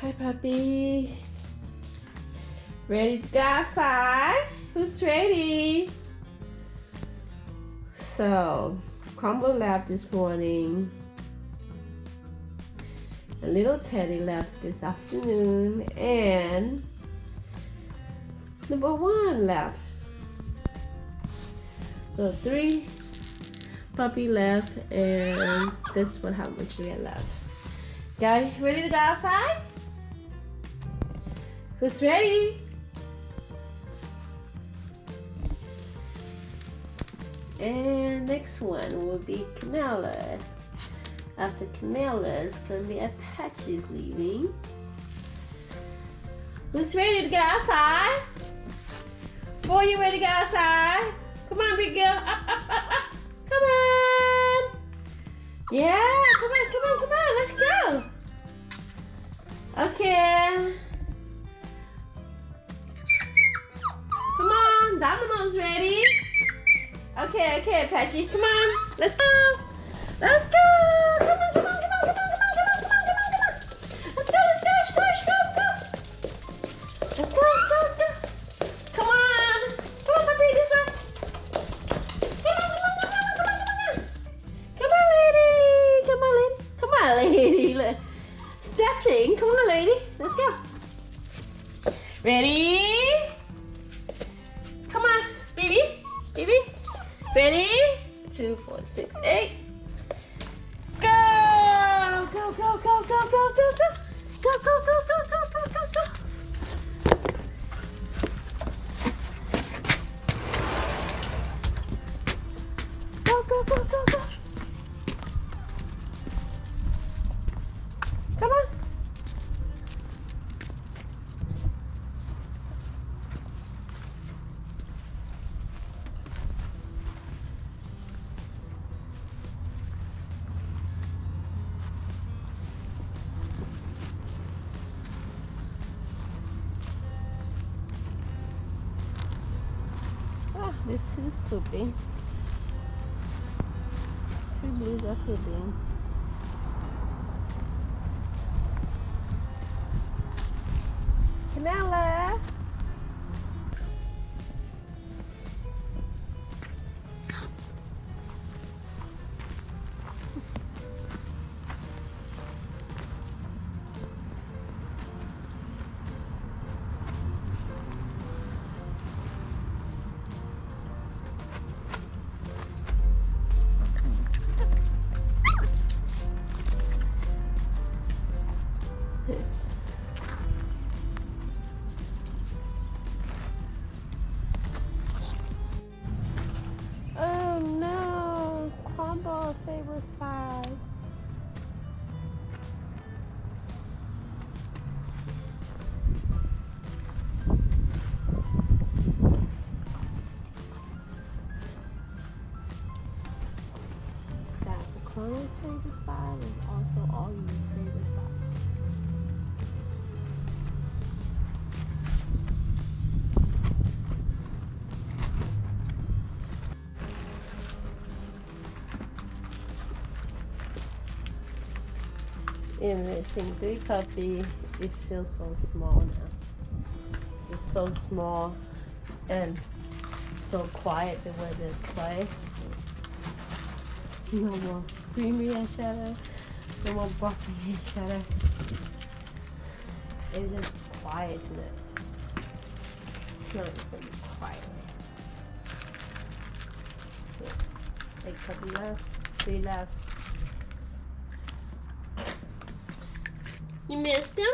Hi, puppy. Ready to go outside? Who's ready? So, Crumble left this morning. A little Teddy left this afternoon, and number 1 left. So 3 puppy left, and this is how much we have left. Guys, ready to go outside? Who's ready? And next one will be Canela. After Canela, it's gonna be Apache's leaving. Who's ready to go outside? Boy, you ready to go outside? Come on, big girl. Up, up, up, up. Come on. Yeah, come on, come on, come on. Let's go. Okay. Come on, Domino's ready. Okay, okay, Apache. Come on. Let's go. Let's go. Come on, come on, come on, come on, come on, come on, come on, come on. Let's go, let's go, let's go, let's go, let's go. Let's go, let's go, let's go. Come on. Come on, puppy, this way. Come on, come on, come on, come on, come on. Come on, lady. Come on, lady. Come on, lady. Look. Stretching. Come on, lady. Let's go. Ready? Come on, baby. Baby. Ready? 2, 4, 6, 8. Go! Go, go, go, go, go, go, go. Go, go, go, go, go, go, go, go. Go, go, go, go, go. Come on. This is pooping. 2 blues are pooping. Canela. Oh no, Crumble favorite spot. That's Crumble's favorite spot and also all your favorite spots. And missing 3 puppy, it feels so small now. It's so small and so quiet the way they play. No more screaming at each other, no more barking at each other. It's just quiet now. It's not even quiet. 8 puppy left, 3 left. You missed him?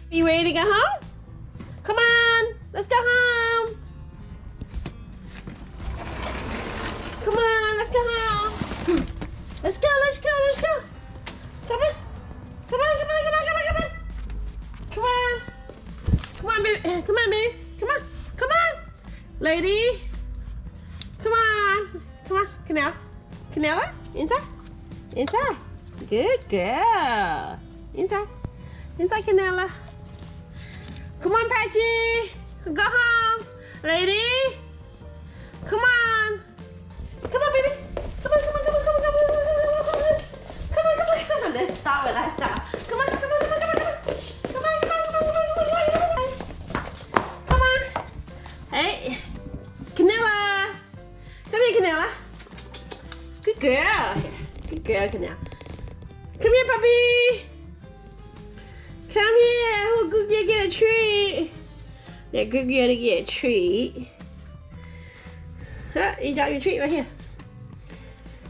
You ready to go home? Come on, let's go home. Come on, let's go home. Let's go, let's go, let's go. Come on. Come on, come on, come on, come on, come on. Come on. Come on, baby. Come on, baby. Come on. Come on. Lady. Come on. Come on. Canela? Inside? Inside. Good girl. Inside. Inside, Canela. Come on, Patchy. Go home. Lady. Come on. Come on, baby. Come on, come on, come on, come on, come on, come on, come on, come on, come on, come on, come on. girl. Good girl, Canal. Come here, puppy. Come here. Oh, good girl, get a treat. Now, good girl to get a treat. You got your treat right here.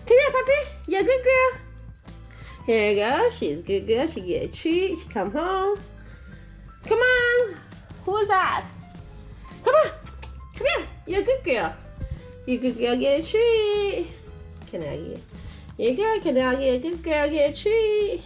Come here, puppy. You're a good girl. Here you go. She's a good girl. She get a treat. She come home. Come on. Who's that? Come on. Come here. You're a good girl. You good girl, get a treat. Can I get? Here you go. Can I get a good girl, get a treat?